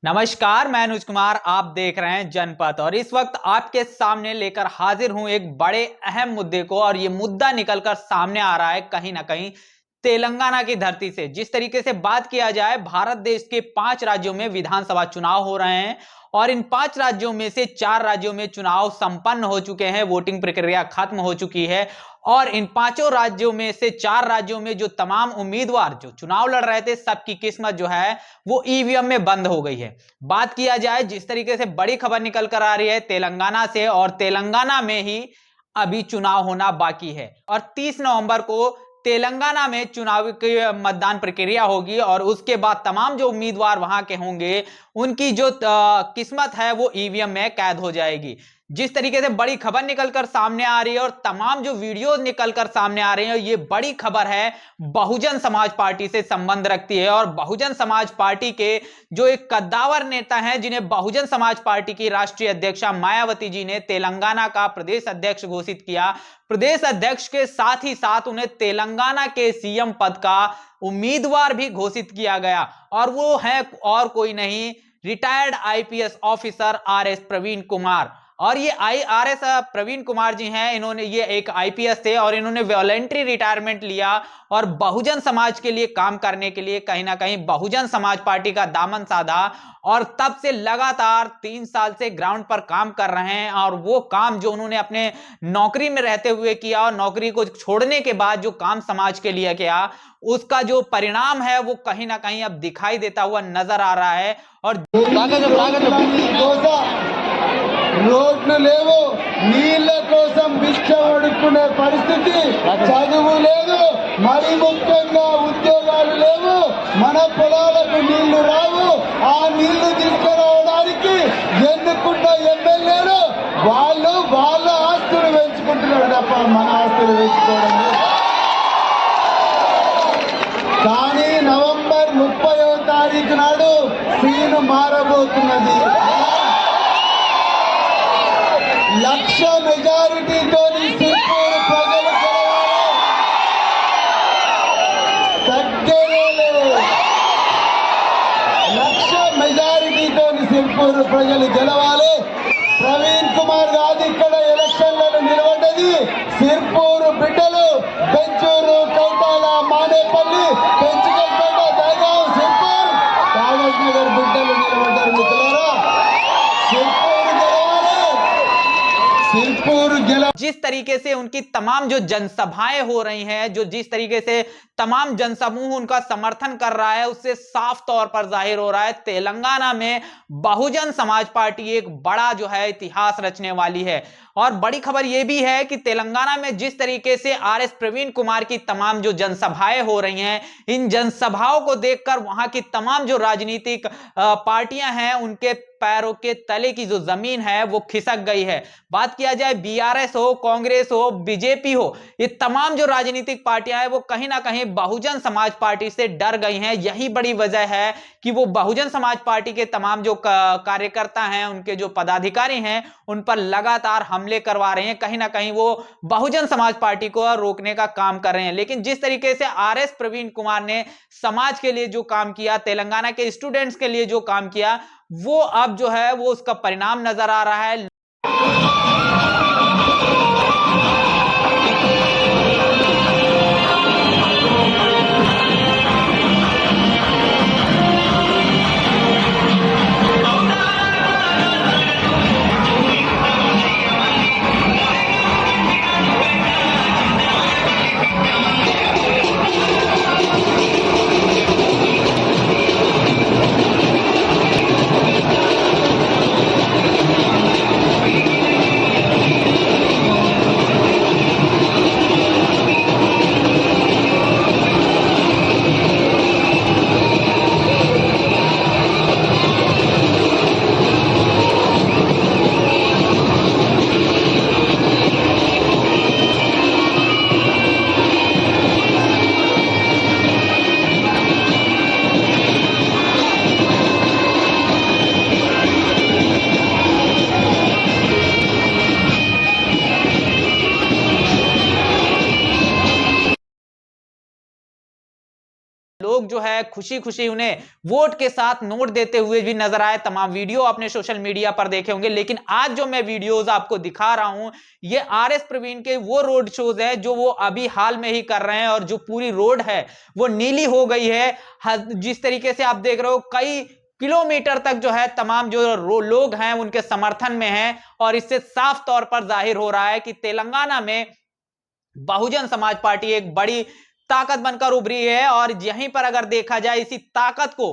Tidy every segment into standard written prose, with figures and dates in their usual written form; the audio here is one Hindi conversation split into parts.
नमस्कार, मैं अनुज कुमार। आप देख रहे हैं जनपथ और इस वक्त आपके सामने लेकर हाजिर हूं एक बड़े अहम मुद्दे को। और ये मुद्दा निकलकर सामने आ रहा है कहीं ना कहीं तेलंगाना की धरती से। जिस तरीके से बात किया जाए, भारत देश के 5 राज्यों में विधानसभा चुनाव हो रहे हैं और इन 5 राज्यों में से 4 राज्यों में चुनाव संपन्न हो चुके हैं, वोटिंग प्रक्रिया खत्म हो चुकी है। और इन 5 राज्यों में से 4 राज्यों में जो तमाम उम्मीदवार जो चुनाव लड़ रहे थे, सबकी किस्मत जो है वो ईवीएम में बंद हो गई है। बात किया जाए, जिस तरीके से बड़ी खबर निकल कर आ रही है तेलंगाना से, और तेलंगाना में ही अभी चुनाव होना बाकी है और 30 नवंबर को तेलंगाना में चुनाव की मतदान प्रक्रिया होगी और उसके बाद तमाम जो उम्मीदवार वहां के होंगे उनकी जो किस्मत है वो ईवीएम में कैद हो जाएगी। जिस तरीके से बड़ी खबर निकलकर सामने आ रही है और तमाम जो वीडियो निकलकर सामने आ रहे हैं, ये बड़ी खबर है, बहुजन समाज पार्टी से संबंध रखती है। और बहुजन समाज पार्टी के जो एक कद्दावर नेता हैं, जिन्हें बहुजन समाज पार्टी की राष्ट्रीय अध्यक्षा मायावती जी ने तेलंगाना का प्रदेश अध्यक्ष घोषित किया। प्रदेश अध्यक्ष के साथ ही साथ उन्हें तेलंगाना के सीएम पद का उम्मीदवार भी घोषित किया गया और वो है और कोई नहीं, retired IPS officer RS Praveen Kumar. और ये आरएस प्रवीण कुमार जी हैं, इन्होंने ये एक आईपीएस थे और इन्होंने वॉलंटरी रिटायरमेंट लिया और बहुजन समाज के लिए काम करने के लिए कहीं ना कहीं बहुजन समाज पार्टी का दामन साधा और तब से लगातार 3 साल से ग्राउंड पर काम कर रहे हैं। और वो काम जो उन्होंने अपने नौकरी में रहते हुए किया और नौकरी को छोड़ने के बाद जो काम समाज के लिए किया, उसका जो परिणाम है वो कहीं ना कहीं अब दिखाई देता हुआ नजर आ रहा है। और రోడ్లు లేవు, నీళ్ల కోసం భిక్ష అడుక్కునే పరిస్థితి, చదువు లేదు, మరి ముఖ్యంగా ఉద్యోగాలు లేవు, మన పొలాలకు నీళ్లు రావు, ఆ నీళ్లు తీసుకురావడానికి ఎన్నుకున్న ఎమ్మెల్యేలు వాళ్ళు వాళ్ళ ఆస్తులు పెంచుకుంటున్నారు తప్ప మన ఆస్తులు పెంచుకోవడం లేదు. కానీ నవంబర్ 30వ తారీఖు నాడు సీను మారబోతున్నది. 1,00,000 మెజారిటీతో సిర్పూర్ ప్రజలు గెలవాలి. తగ్గేలేదు. 1,00,000 మెజారిటీతో సిర్పూర్ ప్రజలు గెలవాలి. ప్రవీణ్ కుమార్ గారు ఇక్కడ ఎలక్షన్లను నిలబడ్డది. సిర్పూర్ బిడ్డలు బెంచూరు, కౌటాల, మానేపల్లి, పెంచుకల్పేట, దైగాం, సిర్పూర్, కాగజ్ నగర్ బిడ్డలు నిలబడ్డారు. మిత్రులారా, जिस तरीके से उनकी तमाम जो जनसभाएं हो रही हैं, जो जिस तरीके से तमाम जनसमूह उनका समर्थन कर रहा है, उससे साफ तौर पर जाहिर हो रहा है तेलंगाना में बहुजन समाज पार्टी एक बड़ा जो है इतिहास रचने वाली है। और बड़ी खबर यह भी है कि तेलंगाना में जिस तरीके से आरएस प्रवीण कुमार की तमाम जो जनसभाएं हो रही हैं, इन जनसभाओं को देखकर वहां की तमाम जो राजनीतिक पार्टियां हैं, उनके पैरों के तले की जो जमीन है वो खिसक गई है। बात किया जाए बीआरएस हो, कांग्रेस हो, बीजेपी हो, ये तमाम जो राजनीतिक पार्टियां हैं वो कहीं ना कहीं बहुजन समाज पार्टी से डर गई हैं। यही बड़ी वजह है कि वो बहुजन समाज पार्टी के तमाम जो कार्यकर्ता हैं, उनके जो पदाधिकारी हैं, उन पर लगातार हमले करवा रहे हैं। कहीं ना कहीं वो बहुजन समाज पार्टी को रोकने का काम कर रहे हैं। लेकिन जिस तरीके से आरएस प्रवीण कुमार ने समाज के लिए जो काम किया, तेलंगाना के स्टूडेंट्स के लिए जो काम किया, वो अब जो है वो उसका परिणाम नजर आ रहा है। जो है खुशी खुशी उन्हें वोट के साथ नोट देते हुए भी नजर आए। तमाम वीडियो आपने सोशल मीडिया पर देखे होंगे, लेकिन आज जो मैं वीडियोस आपको दिखा रहा हूं ये आरएस प्रवीण के वो रोड शोज है जो वो अभी हाल में ही कर रहे हैं, और जो पूरी रोड है वो नीली हो गई है। जिस तरीके से आप देख रहे हो कई किलोमीटर तक जो है तमाम जो लोग हैं उनके समर्थन में हैं, और इससे साफ तौर पर जाहिर हो रहा है कि तेलंगाना में बहुजन समाज पार्टी एक बड़ी ताकत बनकर उभरी है। और यहीं पर अगर देखा जाए इसी ताकत को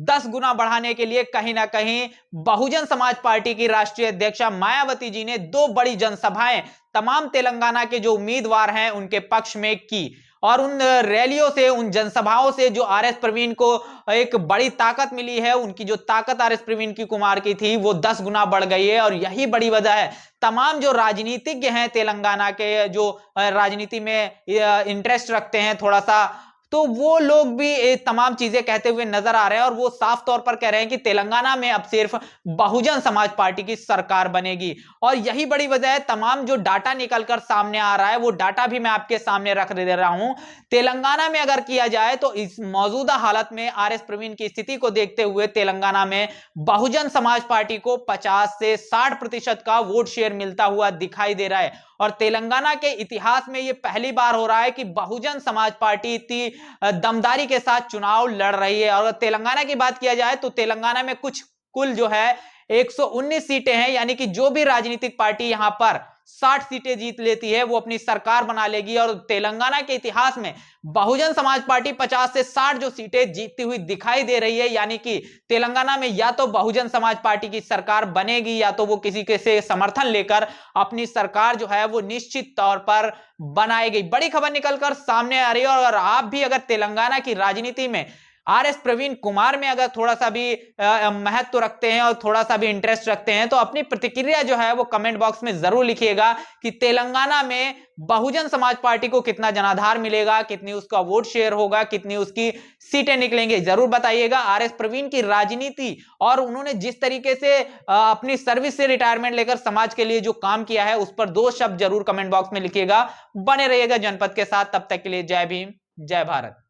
10 गुना बढ़ाने के लिए कहीं ना कहीं बहुजन समाज पार्टी की राष्ट्रीय अध्यक्षा मायावती जी ने 2 बड़ी जनसभाएं तमाम तेलंगाना के जो उम्मीदवार हैं उनके पक्ष में की, और उन रैलियों से, उन जनसभाओं से जो आरएस प्रवीण को एक बड़ी ताकत मिली है, उनकी जो ताकत आरएस प्रवीण की कुमार की थी वो 10 गुना बढ़ गई है। और यही बड़ी वजह है तमाम जो राजनीतिज्ञ हैं तेलंगाना के, जो राजनीति में इंटरेस्ट रखते हैं थोड़ा सा, तो वो लोग भी तमाम चीजें कहते हुए नजर आ रहे हैं, और वो साफ तौर पर कह रहे हैं कि तेलंगाना में अब सिर्फ बहुजन समाज पार्टी की सरकार बनेगी। और यही बड़ी वजह है, तमाम जो डाटा निकलकर सामने आ रहा है वो डाटा भी मैं आपके सामने रख दे रहा हूं। तेलंगाना में अगर किया जाए तो इस मौजूदा हालत में आरएस प्रवीण की स्थिति को देखते हुए तेलंगाना में बहुजन समाज पार्टी को 50 से 60% का वोट शेयर मिलता हुआ दिखाई दे रहा है। और तेलंगाना के इतिहास में यह पहली बार हो रहा है कि बहुजन समाज पार्टी इतनी दमदारी के साथ चुनाव लड़ रही है। और तेलंगाना की बात किया जाए तो तेलंगाना में कुल जो है 119 सीटें हैं, यानी कि जो भी राजनीतिक पार्टी यहां पर 60 सीटें जीत लेती है वो अपनी सरकार बना लेगी। और तेलंगाना के इतिहास में बहुजन समाज पार्टी 50 से 60 जो सीटें जीतती हुई दिखाई दे रही है, यानी कि तेलंगाना में या तो बहुजन समाज पार्टी की सरकार बनेगी या तो वो किसी के से समर्थन लेकर अपनी सरकार जो है वो निश्चित तौर पर बनाएगी। बड़ी खबर निकलकर सामने आ रही है। और आप भी अगर तेलंगाना की राजनीति में आरएस प्रवीण कुमार में अगर थोड़ा सा भी महत्व रखते हैं और थोड़ा सा भी इंटरेस्ट रखते हैं तो अपनी प्रतिक्रिया जो है वो कमेंट बॉक्स में जरूर लिखिएगा कि तेलंगाना में बहुजन समाज पार्टी को कितना जनाधार मिलेगा, कितनी उसका वोट शेयर होगा, कितनी उसकी सीटें निकलेंगी, जरूर बताइएगा। आरएस प्रवीण की राजनीति और उन्होंने जिस तरीके से अपनी सर्विस से रिटायरमेंट लेकर समाज के लिए जो काम किया है उस पर 2 शब्द जरूर कमेंट बॉक्स में लिखिएगा। बने रहिएगा जनपद के साथ, तब तक के लिए जय भीम, जय भारत।